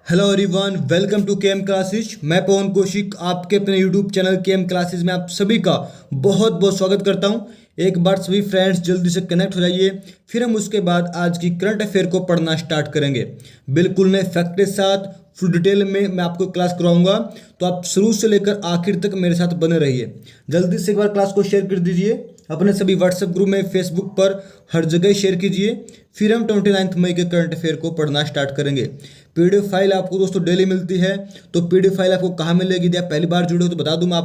Hello everyone, welcome to KM classes. मैं पवन कौशिक आपके अपने यूट्यूब चैनल केएम क्लासेस में आप सभी का बहुत बहुत स्वागत करता हूं। एक बार सभी फ्रेंड्स जल्दी से कनेक्ट हो जाइए, फिर हम उसके बाद आज की करंट अफेयर को पढ़ना स्टार्ट करेंगे। बिल्कुल नए फैक्ट के साथ फुल डिटेल में मैं आपको क्लास करवाऊंगा, तो आप शुरू से लेकर आखिर तक मेरे साथ बने रहिए। जल्दी से एक बार क्लास को शेयर कर दीजिए अपने सभी व्हाट्सएप ग्रुप में, फेसबुक पर, हर जगह शेयर कीजिए। फिर हम 29 मई के करंट अफेयर को पढ़ना स्टार्ट करेंगे। पीडीएफ फाइल आपको दोस्तों डेली मिलती है, तो पीडीएफ फाइल आपको कहाँ मिलेगी? यदि आप पहली बार जुड़े हो तो बता दूं मैं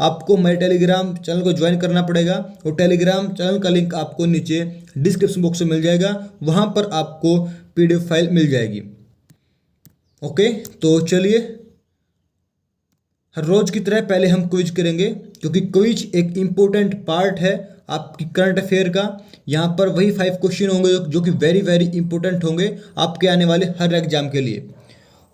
आपको मेरे टेलीग्राम चैनल को ज्वाइन करना पड़ेगा, और टेलीग्राम चैनल का लिंक आपको नीचे डिस्क्रिप्शन बॉक्स में मिल जाएगा, वहाँ पर आपको पीडीएफ फाइल मिल जाएगी। ओके, तो चलिए हर रोज की तरह पहले हम क्विज करेंगे, क्योंकि क्विज एक इम्पोर्टेंट पार्ट है आपकी करंट अफेयर का। यहाँ पर वही 5 क्वेश्चन होंगे जो कि वेरी वेरी इंपॉर्टेंट होंगे आपके आने वाले हर एग्जाम के लिए।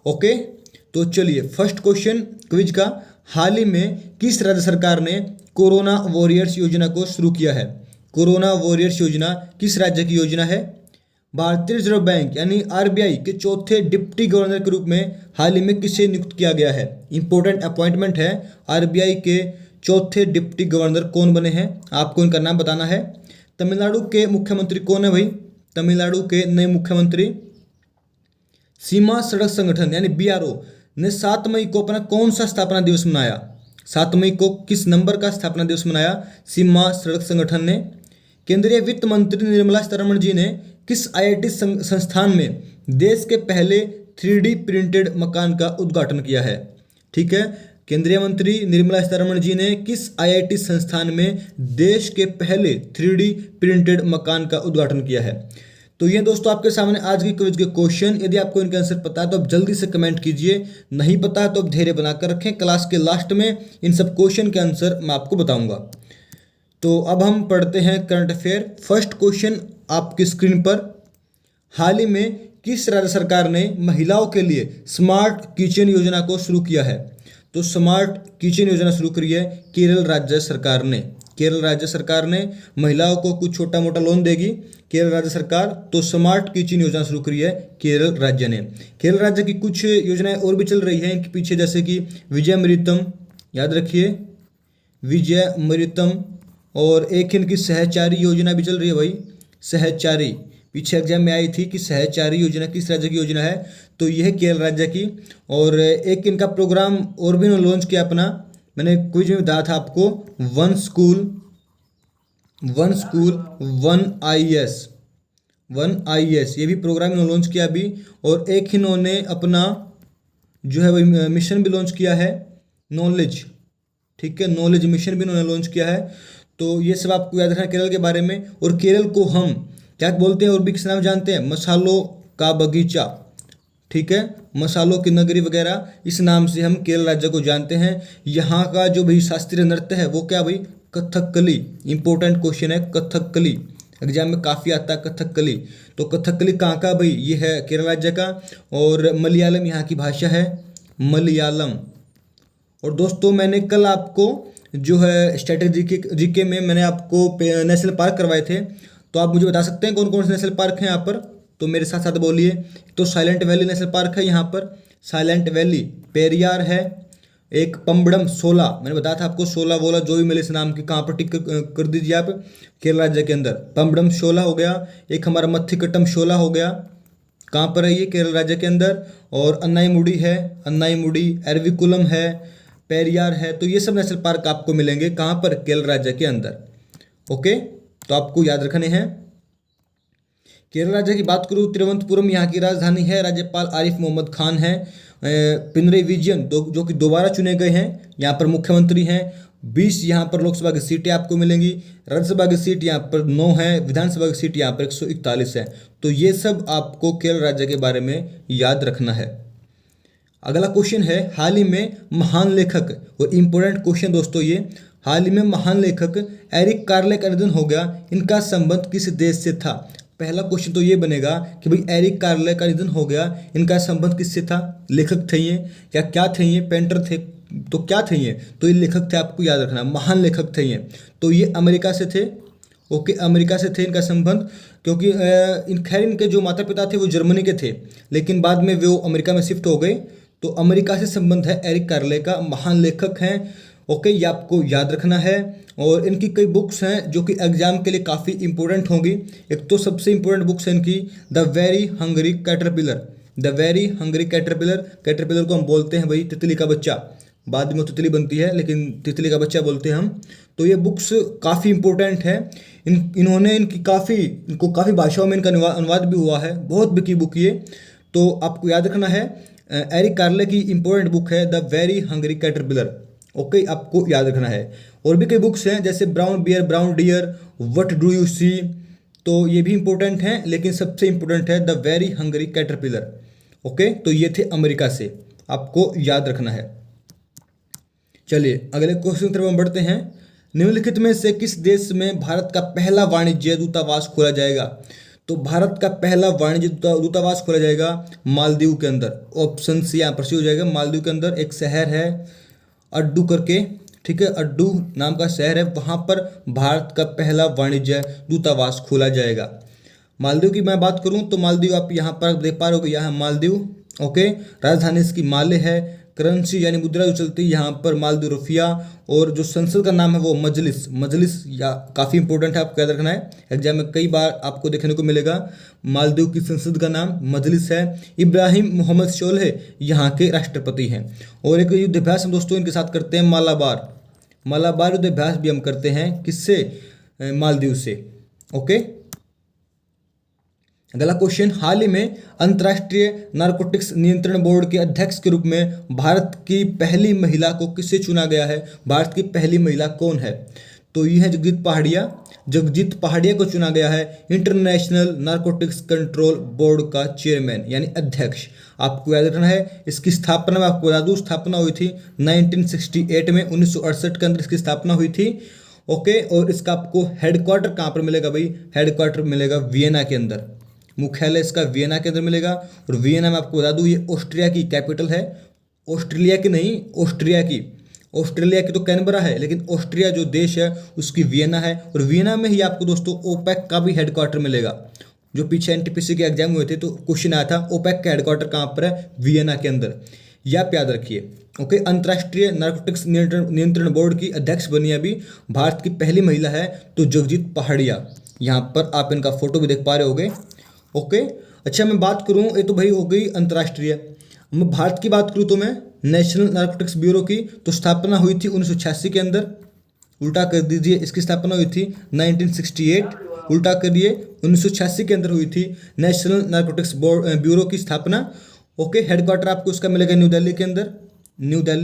ओके, तो चलिए फर्स्ट क्वेश्चन क्विज का। हाल ही में किस राज्य सरकार ने कोरोना वॉरियर्स योजना को शुरू किया है? कोरोना वॉरियर्स योजना किस राज्य की योजना है? भारतीय रिजर्व बैंक यानी आरबीआई के चौथे डिप्टी गवर्नर के रूप में हाल ही में किसे नियुक्त किया गया है? इंपॉर्टेंट अपॉइंटमेंट है। आरबीआई के चौथे डिप्टी गवर्नर कौन बने हैं? आपको इनका नाम बताना है। तमिलनाडु के मुख्यमंत्री कौन है भाई? तमिलनाडु के नए मुख्यमंत्री। सीमा सड़क संगठन यानी बीआरओ ने 7 मई को अपना कौन सा स्थापना दिवस मनाया? 7 मई को किस नंबर का स्थापना दिवस मनाया सीमा सड़क संगठन ने? केंद्रीय वित्त मंत्री निर्मला सीतारमण जी ने किस आईआईटी संस्थान में देश के पहले 3D प्रिंटेड मकान का उद्घाटन किया है? ठीक है, केंद्रीय मंत्री निर्मला सीतारमण जी ने किस आईआईटी संस्थान में देश के पहले 3D प्रिंटेड मकान का उद्घाटन किया है? तो ये दोस्तों आपके सामने आज की क्विज के क्वेश्चन। यदि आपको इनका आंसर पता है तो आप जल्दी से कमेंट कीजिए, नहीं पता है तो आप धैर्य बनाकर रखें। क्लास के लास्ट में इन सब क्वेश्चन के आंसर मैं आपको बताऊंगा। तो अब हम पढ़ते हैं करंट अफेयर। फर्स्ट क्वेश्चन आपकी स्क्रीन पर। हाल ही में किस राज्य सरकार ने महिलाओं के लिए स्मार्ट किचन योजना को शुरू किया है? तो स्मार्ट किचन योजना शुरू करी है केरल राज्य सरकार ने। केरल राज्य सरकार ने महिलाओं को कुछ छोटा मोटा लोन देगी केरल राज्य सरकार, तो स्मार्ट किचन योजना शुरू करी है केरल राज्य ने। केरल राज्य की कुछ योजनाएं और भी चल रही हैं इनके पीछे, जैसे कि विजय मृतम, याद रखिए विजय मृतम, और एक इनकी सहचारी योजना भी चल रही है भाई। सहचारी पीछे एग्जाम में आई थी कि सहचारी योजना किस राज्य की योजना है, तो यह है केरल राज्य की। और एक इनका प्रोग्राम और भी इन्होंने लॉन्च किया अपना, मैंने क्विज में बताया था आपको, वन स्कूल वन आईएएस, ये भी प्रोग्राम इन्होंने लॉन्च किया अभी। और एक इन्होंने अपना जो है वही मिशन भी लॉन्च किया है, नॉलेज। ठीक है, नॉलेज मिशन भी इन्होंने लॉन्च किया है। तो ये सब आपको याद रखना केरल के बारे में। और केरल को हम क्या बोलते हैं और भी किस नाम जानते हैं? मसालों का बगीचा। ठीक है, मसालों की नगरी वगैरह, इस नाम से हम केरल राज्य को जानते हैं। यहाँ का जो भाई शास्त्रीय नृत्य है वो क्या भाई? कथकली। इंपॉर्टेंट क्वेश्चन है कथकली, एग्जाम में काफ़ी आता है कथकली। तो कथकली कहाँ का भाई? ये है केरल राज्य का। और मलयालम यहाँ की भाषा है, मलयालम। और दोस्तों मैंने कल आपको जो है स्ट्रेटेजी जीके में मैंने आपको नेशनल पार्क करवाए थे, तो आप मुझे बता सकते हैं कौन कौन से नेशनल पार्क हैं यहाँ पर? तो मेरे साथ साथ बोलिए। तो साइलेंट वैली नेशनल पार्क है यहाँ पर, साइलेंट वैली। पेरियार है, एक पम्बड़म शोला, मैंने बताया था आपको, शोला वोला जो भी मिले इस नाम की, कहाँ पर टिक कर दीजिए आप, केरल राज्य के अंदर। पम्बड़म शोला हो गया, एक हमारा मत्थिकट्टम शोला हो गया, कहाँ पर है ये? केरल राज्य के अंदर। और अन्नाईमुडी है, अन्नाईमुडी, एरविकुलम है, पेरियार है। तो ये सब नेशनल पार्क आपको मिलेंगे कहाँ पर? केरल राज्य के अंदर। ओके, तो आपको याद रखने हैं। केरल राज्य की बात करूँ, तिरुवनंतपुरम यहाँ की राजधानी है, राज्यपाल आरिफ मोहम्मद खान है। पिनरई विजयन जो कि दोबारा चुने गए हैं, यहाँ पर मुख्यमंत्री हैं। 20 यहाँ पर लोकसभा की सीटें आपको मिलेंगी, राज्यसभा की सीट यहाँ पर 9 है, विधानसभा की सीट यहाँ पर 141 है। तो ये सब आपको केरल राज्य के बारे में याद रखना है। अगला क्वेश्चन है, हाल ही में महान लेखक, और इम्पोर्टेंट क्वेश्चन दोस्तों ये, हाल ही में महान लेखक एरिक कार्ले का निधन हो गया, इनका संबंध किस देश से था? पहला क्वेश्चन तो ये बनेगा कि भाई एरिक कार्ले का निधन हो गया, इनका संबंध किससे था? लेखक थे ये, या क्या थे ये? पेंटर थे, तो क्या थे ये? तो ये लेखक थे, आपको याद रखना, महान लेखक थे ये। तो ये अमेरिका से थे, ओके, अमेरिका से थे इनका संबंध, क्योंकि खैर इनके जो माता पिता थे वो जर्मनी के थे, लेकिन बाद में वो अमेरिका में शिफ्ट हो गए। तो अमेरिका से संबंध है एरिक कार्ले का, महान लेखक हैं। ओके, ये आपको याद रखना है। और इनकी कई बुक्स हैं जो कि एग्जाम के लिए काफ़ी इंपॉर्टेंट होंगी। एक तो सबसे इंपॉर्टेंट बुक्स है इनकी the very hungry caterpillar. The very hungry caterpillar, caterpillar को हम बोलते हैं भाई तितली का बच्चा, बाद में वो तितली बनती है लेकिन तितली का बच्चा बोलते हैं हम। तो ये बुक्स काफ़ी इंपॉर्टेंट है। इन्होंने इनको काफ़ी भाषाओं में इनका अनुवाद भी हुआ है, बहुत बिकी बुक ये। तो आपको याद रखना है, एरिक कार्ले की इंपॉर्टेंट बुक है the very hungry caterpillar. Okay, आपको याद रखना है। और भी कई बुक्स हैं जैसे brown bear brown deer, what do you see, तो ये भी इंपॉर्टेंट हैं, लेकिन सबसे इंपॉर्टेंट है the very hungry caterpillar. Okay, तो ये थे अमेरिका से, आपको याद रखना है। चलिए अगले क्वेश्चन की तरफ हम बढ़ते हैं। निम्नलिखित में से किस देश में भारत का पहला वाणिज्य दूतावास खोला जाएगा? तो भारत का पहला वाणिज्य दूतावास खोला जाएगा मालदीव के अंदर। ऑप्शन सी यहाँ पर सही हो जाएगा। मालदीव के अंदर एक शहर है अड्डू करके, ठीक है, अड्डू नाम का शहर है, वहाँ पर भारत का पहला वाणिज्य दूतावास खोला जाएगा। मालदीव की मैं बात करूँ तो मालदीव आप यहाँ पर देख पा रहे हो, यहाँ मालदीव। ओके, राजधानी इसकी माले है। करेंसी यानी मुद्रा जो चलती है यहाँ पर मालदीव रुपया। और जो संसद का नाम है वो मजलिस या काफ़ी इंपॉर्टेंट है, आपको याद रखना है। एग्जाम में कई बार आपको देखने को मिलेगा। मालदीव की संसद का नाम मजलिस है। इब्राहिम मोहम्मद सोलह यहाँ के राष्ट्रपति हैं। और एक युद्धाभ्यास हम दोस्तों इनके साथ करते हैं, मालाबार युद्धाभ्यास भी हम करते हैं, किससे? मालदीव से। ओके, अगला क्वेश्चन, हाल ही में अंतर्राष्ट्रीय नारकोटिक्स नियंत्रण बोर्ड के अध्यक्ष के रूप में भारत की पहली महिला को किसे चुना गया है? भारत की पहली महिला कौन है? तो ये है जगजीत पहाड़िया को चुना गया है इंटरनेशनल नारकोटिक्स कंट्रोल बोर्ड का चेयरमैन यानी अध्यक्ष। आपको याद रखना है। इसकी स्थापना में आपको बता दूँ, स्थापना हुई थी 1968 में, 1968 के अंदर इसकी स्थापना हुई थी। ओके, और इसका आपको हेडक्वार्टर कहाँ पर मिलेगा भाई? हेडक्वार्टर मिलेगा वियना के अंदर, मुख्यालय इसका वियना के अंदर मिलेगा। और वियना में आपको बता दूं ये ऑस्ट्रिया की कैपिटल है। ऑस्ट्रेलिया की नहीं, ऑस्ट्रेलिया की तो कैनबरा है, लेकिन ऑस्ट्रिया जो देश है उसकी वियना है। और वियना में ही आपको दोस्तों ओपेक का भी हेडक्वार्टर मिलेगा। जो पीछे एनटीपीसी के एग्जाम हुए थे तो क्वेश्चन आया था ओपेक का हेडक्वार्टर कहाँ पर है? वियना के अंदर। यह आप याद रखिए। ओके, अंतर्राष्ट्रीय नारकोटिक्स नियंत्रण बोर्ड की अध्यक्ष बनी अभी भारत की पहली महिला है तो जगजीत पहाड़िया। यहाँ पर आप इनका फोटो भी देख पा रहे होगे। ओके, अच्छा मैं बात करूँ, ये तो भाई हो गई अंतर्राष्ट्रीय। मैं भारत की बात करूँ तो मैं नेशनल नारकोटिक्स ब्यूरो की तो स्थापना हुई थी 1986 के अंदर। उल्टा कर दीजिए, इसकी स्थापना हुई थी 1968, उल्टा करिए 1986 के अंदर हुई थी नेशनल नारकोटिक्स ब्यूरो की स्थापना। ओके, हेडक्वार्टर आपको इसका मिलेगा न्यू दिल्ली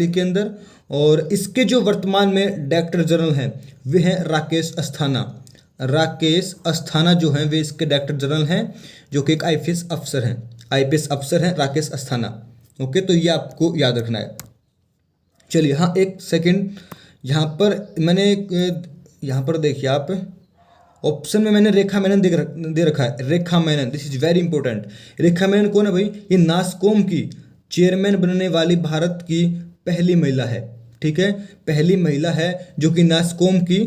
के अंदर। और इसके जो वर्तमान में डायरेक्टर जनरल हैं वे हैं राकेश अस्थाना जो हैं वे इसके डायरेक्टर जनरल हैं, जो कि एक आईपीएस अफसर हैं राकेश अस्थाना। ओके, तो ये आपको याद रखना है। चलिए हाँ, एक सेकंड, यहाँ पर देखिए आप, ऑप्शन में मैंने रेखा मेनन दे रखा है। Rekha Menon, this is very important. Rekha Menon कौन है भाई? ये नास्कॉम की चेयरमैन बनने वाली भारत की पहली महिला है। ठीक है, पहली महिला है जो कि नास्कॉम की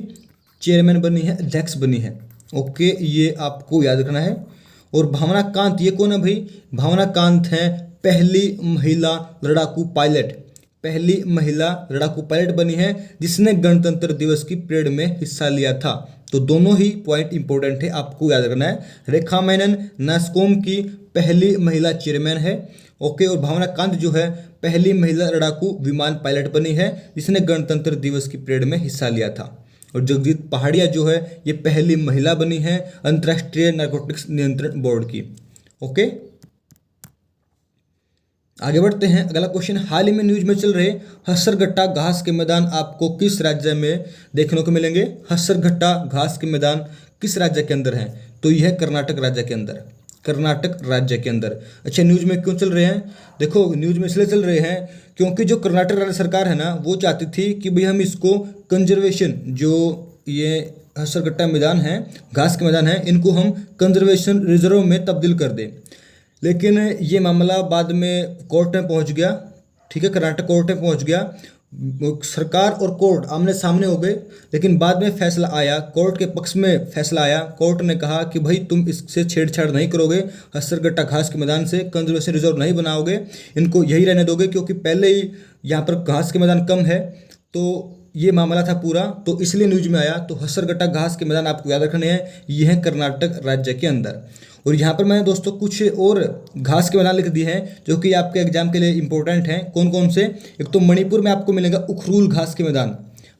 चेयरमैन बनी है, अध्यक्ष बनी है। ओके, ये आपको याद रखना है। और भावना कांत, ये कौन है भाई? भावना कांत है पहली महिला लड़ाकू पायलट बनी है जिसने गणतंत्र दिवस की परेड में हिस्सा लिया था। तो दोनों ही पॉइंट इंपॉर्टेंट है, आपको याद रखना है। रेखा मेनन नास्कॉम की पहली महिला चेयरमैन है। ओके, और भावना कांत जो है पहली महिला लड़ाकू विमान पायलट बनी है जिसने गणतंत्र दिवस की परेड में हिस्सा लिया था। और जगजीत पहाड़िया जो है ये पहली महिला बनी है अंतर्राष्ट्रीय नारकोटिक्स नियंत्रण बोर्ड की। ओके, आगे बढ़ते हैं। अगला क्वेश्चन, हाल ही में न्यूज में चल रहे हसरघट्टा घास के मैदान आपको किस राज्य में देखने को मिलेंगे? हसरघट्टा घास के मैदान किस राज्य के अंदर हैं? तो यह कर्नाटक राज्य के अंदर। अच्छा, न्यूज में क्यों चल रहे हैं? देखो, न्यूज में इसलिए चल रहे हैं क्योंकि जो कर्नाटक राज्य सरकार है ना, वो चाहती थी कि भाई हम इसको कंजर्वेशन, जो ये हसरघट्टा मैदान है, घास के मैदान है, इनको हम कंजर्वेशन रिजर्व में तब्दील कर दें। लेकिन ये मामला बाद में कोर्ट में पहुंच गया। ठीक है, कर्नाटक कोर्ट में पहुंच गया सरकार और कोर्ट आमने सामने हो गए, लेकिन बाद में फैसला आया, कोर्ट के पक्ष में फैसला आया। कोर्ट ने कहा कि भाई तुम इससे छेड़छाड़ नहीं करोगे, हसरगट्टा घास के मैदान से कंजर्वेशन रिजर्व नहीं बनाओगे, इनको यही रहने दोगे, क्योंकि पहले ही यहाँ पर घास के मैदान कम है। तो ये मामला था पूरा, तो इसलिए न्यूज में आया। तो हसरगट्टा घास के मैदान आपको याद रखने हैं, ये है कर्नाटक राज्य के अंदर। और यहाँ पर मैंने दोस्तों कुछ और घास के मैदान लिख दिए हैं जो कि आपके एग्जाम के लिए इंपॉर्टेंट हैं। कौन कौन से? एक तो मणिपुर में आपको मिलेगा उखरूल घास के मैदान,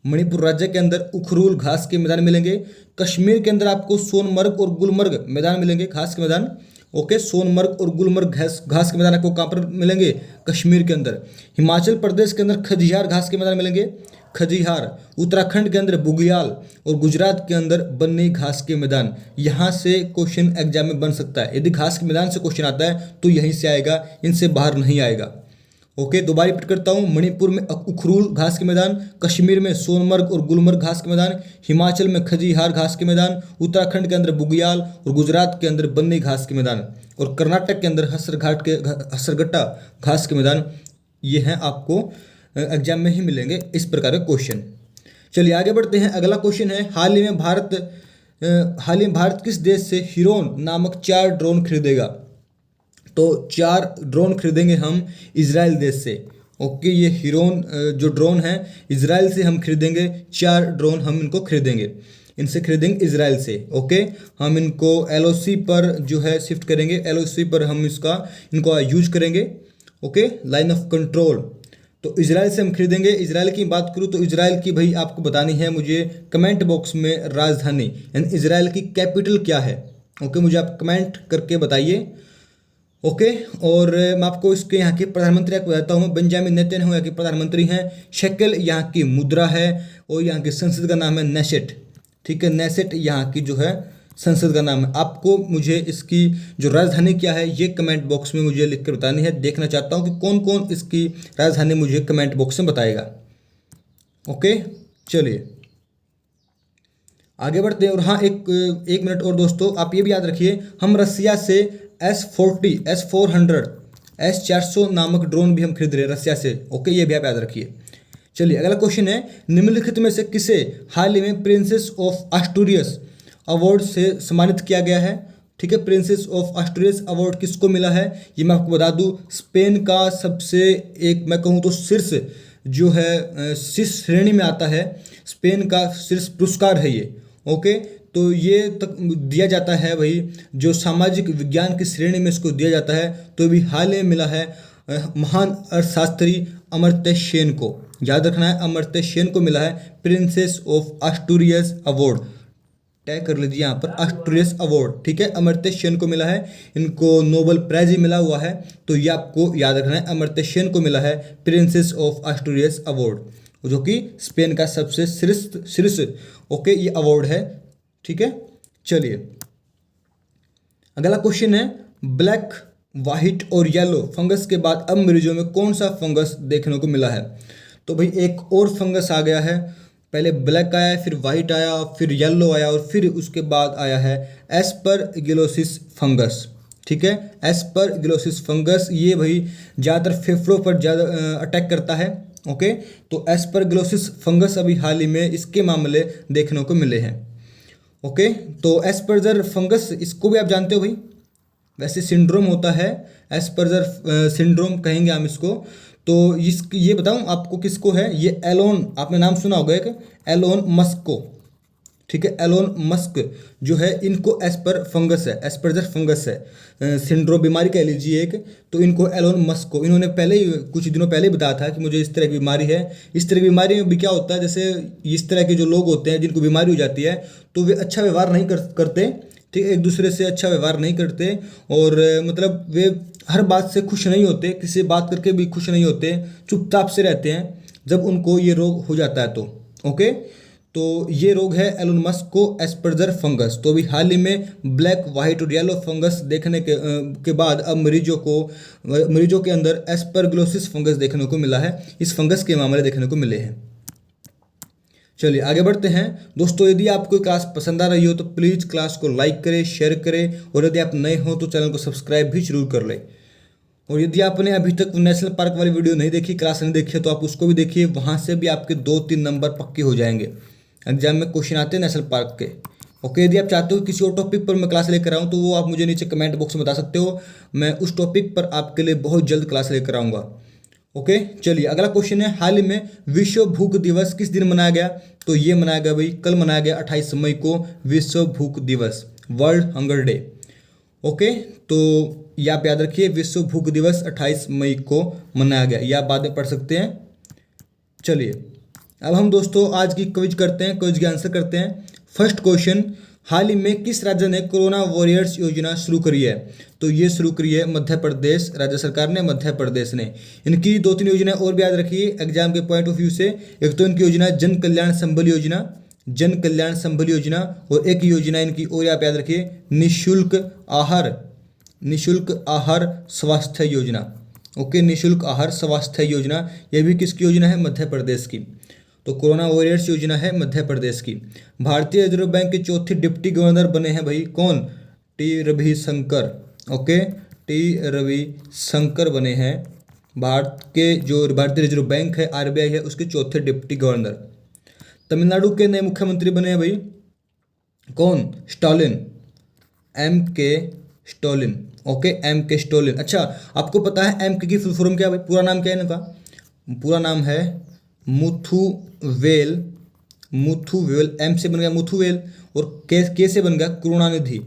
मणिपुर राज्य के अंदर उखरूल घास के मैदान मिलेंगे। कश्मीर के अंदर आपको सोनमर्ग और गुलमर्ग मैदान मिलेंगे, घास के मैदान। ओके, सोनमर्ग और गुलमर्ग घास के मैदान आपको कहाँ पर मिलेंगे? कश्मीर के अंदर। हिमाचल प्रदेश के अंदर खजियार घास के मैदान मिलेंगे, खजिहार। उत्तराखंड के अंदर बुग्याल और गुजरात के अंदर बन्नी घास के मैदान। यहाँ से क्वेश्चन एग्जाम में बन सकता है। यदि घास के मैदान से क्वेश्चन आता है तो यहीं से आएगा, इनसे बाहर नहीं आएगा। ओके, दोबारा रिपीट करता हूँ। मणिपुर में उखरूल घास के मैदान, कश्मीर में सोनमर्ग और गुलमर्ग घास के मैदान, हिमाचल में खजिहार घास के मैदान, उत्तराखंड के अंदर बुग्याल और गुजरात के अंदर बन्नी घास के मैदान, और कर्नाटक के अंदर हसरगट्टा घास के मैदान। ये हैं आपको एग्जाम में ही मिलेंगे इस प्रकार के क्वेश्चन। चलिए आगे बढ़ते हैं। अगला क्वेश्चन है, हाल ही में भारत किस देश से हिरोन नामक 4 ड्रोन खरीदेगा? तो 4 ड्रोन खरीदेंगे हम इजराइल देश से। ओके, ये हिरोन जो ड्रोन है इजराइल से हम खरीदेंगे। 4 ड्रोन हम इनको खरीदेंगे, इनसे खरीदेंगे इजराइल से। ओके, हम इनको LOC पर जो है शिफ्ट करेंगे, LOC पर हम इनको यूज करेंगे। Okay, line of control. तो इजराइल से हम खरीदेंगे। इजराइल की बात करूँ तो इजराइल की भाई आपको बतानी है मुझे कमेंट बॉक्स में राजधानी, यानी इजराइल की कैपिटल क्या है। ओके, मुझे आप कमेंट करके बताइए। ओके, और मैं आपको इसके यहाँ के प्रधानमंत्री आपको बताता हूँ। बेंजामिन नेतन्याहू यहाँ के प्रधानमंत्री हैं। शेकेल यहाँ की मुद्रा है, और यहाँ की संसद का नाम है नेसेट। ठीक है, नेसेट यहाँ की जो है संसद का नाम है। आपको मुझे इसकी जो राजधानी क्या है ये कमेंट बॉक्स में मुझे लिख कर बतानी है। देखना चाहता हूँ कि कौन कौन इसकी राजधानी मुझे कमेंट बॉक्स में बताएगा। ओके, चलिए आगे बढ़ते हैं। और हाँ, एक मिनट और दोस्तों, आप ये भी याद रखिए, हम रसिया से S40, S400, S400 नामक ड्रोन भी हम खरीद रहे हैं रसिया से। ओके, ये भी आप याद रखिए। चलिए अगला क्वेश्चन है, निम्नलिखित में से किसे हाल ही में प्रिंसेस ऑफ एस्टूरियस अवार्ड से सम्मानित किया गया है? ठीक है, प्रिंसेस ऑफ एस्टूरियस अवार्ड किसको मिला है ये मैं आपको बता दूं। स्पेन का सबसे एक मैं कहूँ तो शीर्ष जो है शीर्ष श्रेणी में आता है, स्पेन का शीर्ष पुरस्कार है ये। ओके, तो ये तक दिया जाता है भाई, जो सामाजिक विज्ञान की श्रेणी में इसको दिया जाता है। तो भी हाल ही में मिला है महान अर्थशास्त्री अमर्त्य सेन को। याद रखना है, अमर्त्य सेन को मिला है princess of Asturias award. Tag कर लीजिए यहाँ पर एस्टूरियस अवार्ड। ठीक है, अमर्त्य सेन को मिला है, इनको नोबेल प्राइज ही मिला हुआ है। तो ये आपको याद रखना है, अमर्त्य सेन को मिला है प्रिंसेस ऑफ एस्टूरियस अवार्ड, जो कि स्पेन का सबसे शीर्ष ओके ये अवार्ड है। ठीक है, चलिए अगला क्वेश्चन है, ब्लैक, व्हाइट और येलो फंगस के बाद अब मरीजों में कौन सा फंगस देखने को मिला है? तो भाई एक और फंगस आ गया है। पहले ब्लैक आया, फिर वाइट आया, फिर येलो आया, और फिर उसके बाद आया है एस्परगिलोसिस फंगस। ठीक है, एस्परगिलोसिस फंगस ये भाई ज़्यादातर फेफड़ों पर ज़्यादा अटैक करता है। ओके, तो एस्परगिलोसिस फंगस अभी हाल ही में इसके मामले देखने को मिले हैं। ओके, तो एस्पर्जर फंगस इसको भी आप जानते हो भाई, वैसे सिंड्रोम होता है, एस्पर्जर सिंड्रोम कहेंगे हम इसको। तो ये बताऊं आपको किसको है, ये एलोन, आपने नाम सुना होगा एक एलोन मस्क को। ठीक है, एलोन मस्क जो है इनको एस्पर्जर फंगस है, सिंड्रोम बीमारी कह लीजिए एक। तो इनको एलोन मस्क को इन्होंने पहले ही कुछ दिनों पहले बताया था कि मुझे इस तरह की बीमारी है। इस तरह की बीमारी में भी क्या होता है, जैसे इस तरह के जो लोग होते हैं जिनको बीमारी हो जाती है तो वे अच्छा व्यवहार नहीं करते। ठीक, एक दूसरे से अच्छा व्यवहार नहीं करते, और मतलब वे हर बात से खुश नहीं होते, किसी बात करके भी खुश नहीं होते, चुपचाप से रहते हैं जब उनको ये रोग हो जाता है तो। ओके, तो ये रोग है एलोन मस्क को एस्पर्जर फंगस। तो अभी हाल ही में ब्लैक, वाइट और येलो फंगस देखने के बाद अब मरीजों के अंदर एस्परगिलोसिस फंगस देखने को मिला है। इस फंगस के मामले देखने को मिले हैं। चलिए आगे बढ़ते हैं दोस्तों। यदि आपको क्लास पसंद आ रही हो तो प्लीज़ क्लास को लाइक करें, शेयर करें, और यदि आप नए हो तो चैनल को सब्सक्राइब भी जरूर कर लें। और यदि आपने अभी तक नेशनल पार्क वाली वीडियो नहीं देखी, क्लास नहीं देखी है, तो आप उसको भी देखिए, वहाँ से भी आपके 2-3 नंबर पक्के हो जाएंगे। एग्जाम में क्वेश्चन आते हैं नेशनल पार्क के। ओके, यदि आप चाहते हो किसी और टॉपिक पर मैं क्लास लेकर आऊँ तो वो आप मुझे नीचे कमेंट बॉक्स में बता सकते हो, मैं उस टॉपिक पर आपके लिए बहुत जल्द क्लास लेकर आऊँगा। ओके, चलिए अगला क्वेश्चन है, हाल ही में विश्व भूख दिवस किस दिन मनाया गया? तो ये मनाया गया भाई, कल मनाया गया 28 मई को विश्व भूख दिवस, वर्ल्ड हंगर डे। ओके, तो ये आप याद रखिए, विश्व भूख दिवस 28 मई को मनाया गया, या आप बाद में पढ़ सकते हैं। चलिए अब हम दोस्तों आज की क्विज करते हैं, क्विज के आंसर करते हैं। फर्स्ट क्वेश्चन, हाल ही में किस राज्य ने कोरोना वॉरियर्स योजना शुरू करी है? तो ये शुरू करी है मध्य प्रदेश राज्य सरकार ने, मध्य प्रदेश ने। इनकी 2-3 योजनाएं और भी याद रखिए एग्जाम के पॉइंट ऑफ व्यू से। एक तो इनकी योजना जन कल्याण संबल योजना, जन कल्याण संबल योजना, और एक योजना इनकी और आप याद रखिए निःशुल्क आहार स्वास्थ्य योजना। ओके, निःशुल्क आहार स्वास्थ्य योजना, यह भी किसकी योजना है? मध्य प्रदेश की। तो कोरोना वॉरियर्स योजना है मध्य प्रदेश की। भारतीय रिजर्व बैंक के चौथे डिप्टी गवर्नर बने हैं भाई, कौन? T Ravishankar. Okay, T Ravishankar बने हैं भारत के, जो भारतीय रिजर्व बैंक है आरबीआई है, उसके चौथे डिप्टी गवर्नर। तमिलनाडु के नए मुख्यमंत्री बने हैं भाई, कौन? Stalin, M K Stalin. Okay, M K Stalin. अच्छा, आपको पता है एम के की फुल फॉर्म क्या है भाई? पूरा नाम क्या है इनका? पूरा नाम है मुथुवेल। मुथुवेल, एम से बन गया मुथुवेल, और के से बन गया Karunanidhi,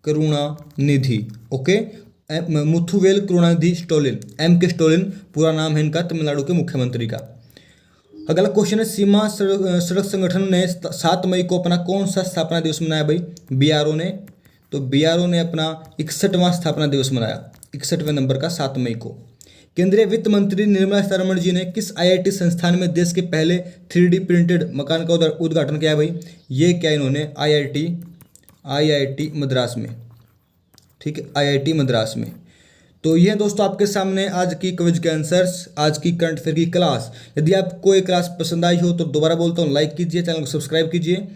Karunanidhi. Okay, Muthuvel Karunanidhi Stalin, M K Stalin पूरा नाम है इनका, तमिलनाडु के मुख्यमंत्री का। अगला क्वेश्चन है, सीमा सड़क संगठन ने 7 मई को अपना कौन सा स्थापना दिवस मनाया भाई? बीआरओ ने। तो बीआरओ ने अपना 61वां स्थापना दिवस मनाया, 61वें नंबर का 7 मई को। केंद्रीय वित्त मंत्री निर्मला सीतारमण जी ने किस आईआईटी संस्थान में देश के पहले 3D प्रिंटेड मकान का उद्घाटन किया भाई? ये क्या इन्होंने? आईआईटी मद्रास में। ठीक है, आईआईटी मद्रास में। तो ये दोस्तों आपके सामने आज की क्विज के आंसर्स, आज की करंट अफेयर की क्लास। यदि आपको ये क्लास पसंद आई हो तो दोबारा बोलता हूँ, लाइक कीजिए, चैनल को सब्सक्राइब कीजिए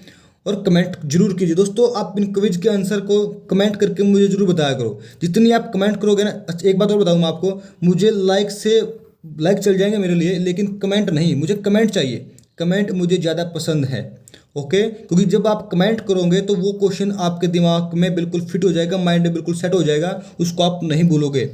और कमेंट जरूर कीजिए। दोस्तों आप इन क्विज के आंसर को कमेंट करके मुझे जरूर बताया करो। जितनी आप कमेंट करोगे ना, अच्छा एक बात और बताऊँ मैं आपको, मुझे लाइक चल जाएंगे मेरे लिए, लेकिन कमेंट नहीं, मुझे कमेंट चाहिए। कमेंट मुझे ज़्यादा पसंद है। ओके, क्योंकि जब आप कमेंट करोगे तो वो क्वेश्चन आपके दिमाग में बिल्कुल फिट हो जाएगा, माइंड में बिल्कुल सेट हो जाएगा, उसको आप नहीं भूलोगे।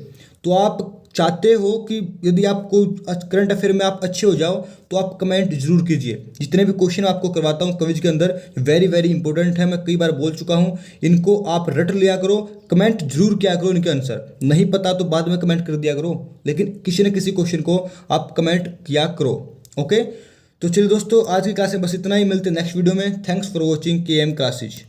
तो आप चाहते हो कि यदि आपको करंट अफेयर में आप अच्छे हो जाओ तो आप कमेंट जरूर कीजिए। जितने भी क्वेश्चन आपको करवाता हूँ क्विज के अंदर, वेरी वेरी इंपॉर्टेंट है, मैं कई बार बोल चुका हूँ, इनको आप रट लिया करो, कमेंट जरूर किया करो इनके आंसर। नहीं पता तो बाद में कमेंट कर दिया करो, लेकिन किसी न किसी क्वेश्चन को आप कमेंट किया करो। ओके, तो चलिए दोस्तों आज की क्लास में बस इतना ही, मिलते हैं नेक्स्ट वीडियो में। Thanks for watching KM classes.